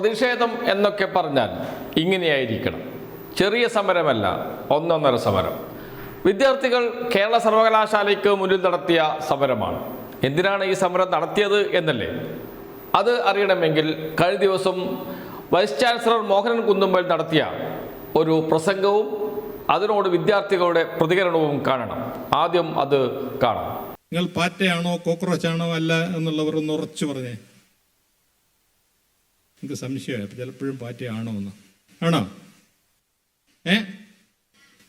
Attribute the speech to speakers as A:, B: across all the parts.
A: പ്രതിഷേധം എന്നൊക്കെ പറഞ്ഞാൽ ഇങ്ങനെയായിരിക്കണം. ചെറിയ സമരമല്ല, ഒന്നൊന്നര സമരം. വിദ്യാർത്ഥികൾ കേരള സർവകലാശാലയ്ക്ക് മുന്നിൽ നടത്തിയ സമരമാണ്. എന്തിനാണ് ഈ സമരം നടത്തിയത് എന്നല്ലേ? അത് അറിയണമെങ്കിൽ കഴിഞ്ഞ ദിവസം വൈസ് ചാൻസലർ മോഹനൻ കുന്നുമ്മൽ നടത്തിയ ഒരു പ്രസംഗവും അതിനോട് വിദ്യാർത്ഥികളുടെ പ്രതികരണവും കാണണം. ആദ്യം അത് കാണാം.
B: നിങ്ങൾ പാറ്റയാണോ കോക്രോച്ചാണോ അല്ല എന്നുള്ളവർ ഒന്ന് ഉറച്ചു പറഞ്ഞേ. എനിക്ക് സംശയമായി, ചിലപ്പോഴും പാറ്റയാണോ എന്ന്. ആണോ?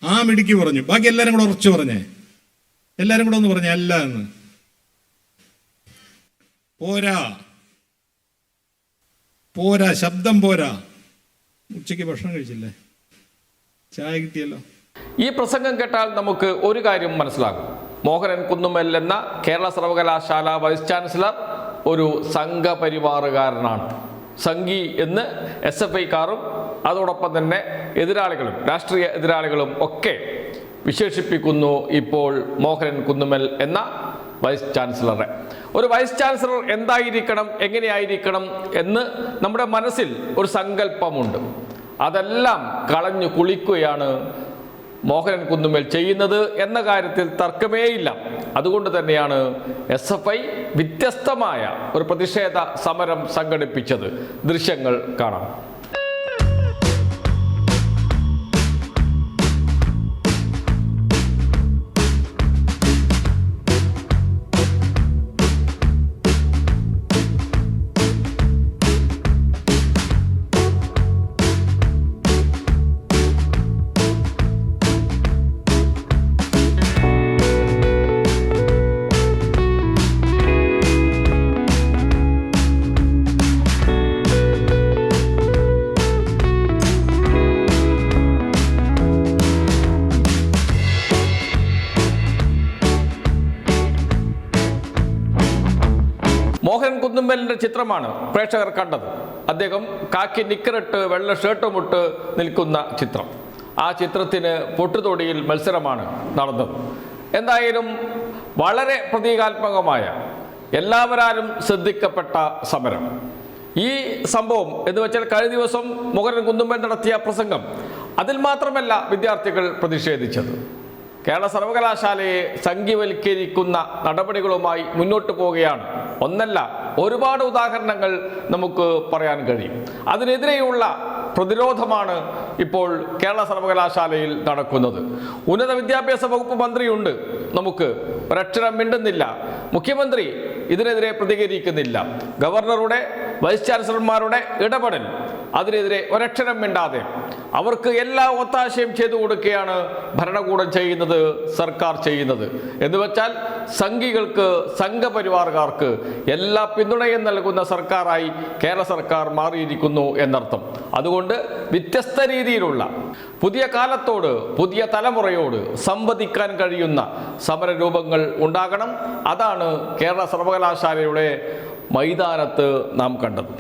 B: ആ മിടുക്കി പറഞ്ഞു. ബാക്കി എല്ലാരും കൂടെ ഉറച്ചു പറഞ്ഞേ. എല്ലാരും കൂടെ ഒന്ന് പറഞ്ഞേ അല്ല എന്ന്. പോരാ പോരാ, ശബ്ദം പോരാ. ഉച്ചയ്ക്ക് ഭക്ഷണം കഴിച്ചില്ലേ? ചായ കിട്ടിയല്ലോ.
A: ഈ പ്രസംഗം കേട്ടാൽ നമുക്ക് ഒരു കാര്യം മനസ്സിലാകും. മോഹനൻ കുന്നുമ്മൽ എന്ന കേരള സർവകലാശാല വൈസ് ചാൻസലർ ഒരു സംഘപരിവാറുകാരനാണ്. സംഘി എന്ന് SFIക്കാരും അതോടൊപ്പം തന്നെ എതിരാളികളും രാഷ്ട്രീയ എതിരാളികളും ഒക്കെ വിശേഷിപ്പിക്കുന്നു ഇപ്പോൾ മോഹനൻ കുന്നുമ്മൽ എന്ന വൈസ് ചാൻസലറെ. ഒരു വൈസ് ചാൻസലർ എന്തായിരിക്കണം, എങ്ങനെയായിരിക്കണം എന്ന് നമ്മുടെ മനസ്സിൽ ഒരു സങ്കല്പമുണ്ട്. അതെല്ലാം കളഞ്ഞു കുളിക്കുകയാണ് മോഹനൻ കുന്നുമ്മൽ ചെയ്യുന്നത് എന്ന കാര്യത്തിൽ തർക്കമേയില്ല. അതുകൊണ്ട് തന്നെയാണ് SFI വ്യത്യസ്തമായ ഒരു പ്രതിഷേധ സമരം സംഘടിപ്പിച്ചത്. ദൃശ്യങ്ങൾ കാണാം. മോഹനൻ കുന്നുമ്മലിന്റെ ചിത്രമാണ് പ്രേക്ഷകർ കണ്ടത്. അദ്ദേഹം കാക്കി നിക്കറിട്ട് വെള്ള ഷർട്ടുമിട്ട് നിൽക്കുന്ന ചിത്രം. ആ ചിത്രത്തിന് പൊട്ടുതൊടിയിൽ മത്സരമാണ് നടന്നത്. എന്തായാലും വളരെ പ്രതീകാത്മകമായ, എല്ലാവരും ശ്രദ്ധിക്കപ്പെട്ട സമരം. ഈ സംഭവം എന്ന് വെച്ചാൽ കഴിഞ്ഞ ദിവസം മോഹനൻ കുന്നുമ്മൽ നടത്തിയ പ്രസംഗം, അതിൽ മാത്രമല്ല വിദ്യാർത്ഥികൾ പ്രതിഷേധിച്ചത്. കേരള സർവകലാശാലയെ സംഘീവൽക്കരിക്കുന്ന നടപടികളുമായി മുന്നോട്ട് പോവുകയാണ്. ഒന്നല്ല, ഒരുപാട് ഉദാഹരണങ്ങൾ നമുക്ക് പറയാൻ കഴിയും. അതിനെതിരെയുള്ള പ്രതിരോധമാണ് ഇപ്പോൾ കേരള സർവകലാശാലയിൽ നടക്കുന്നത്. ഉന്നത വിദ്യാഭ്യാസ വകുപ്പ് മന്ത്രിയുണ്ട്, നമുക്ക് ഒരക്ഷരം മിണ്ടുന്നില്ല. മുഖ്യമന്ത്രി ഇതിനെതിരെ പ്രതികരിക്കുന്നില്ല. ഗവർണറുടെ വൈസ് ചാൻസലർമാരുടെ ഇടപെടൽ, അതിനെതിരെ ഒരക്ഷരം മിണ്ടാതെ അവർക്ക് എല്ലാ ഒത്താശയും ചെയ്തു കൊടുക്കുകയാണ് ഭരണകൂടം ചെയ്യുന്നത്, സർക്കാർ ചെയ്യുന്നത്. എന്ന് വെച്ചാൽ സംഘികൾക്ക്, സംഘപരിവാറുകാർക്ക് എല്ലാ പിന്തുണയും നൽകുന്ന സർക്കാരായി കേരള സർക്കാർ മാറിയിരിക്കുന്നു എന്നർത്ഥം. അതുകൊണ്ട് വ്യത്യസ്ത രീതിയിലുള്ള പുതിയ കാലത്തോട്, പുതിയ തലമുറയോട് സംവദിക്കാൻ കഴിയുന്ന സമരരൂപങ്ങൾ ഉണ്ടാകണം. അതാണ് കേരള സർവകലാശാലയുടെ മൈതാനത്ത് നാം കണ്ടത്.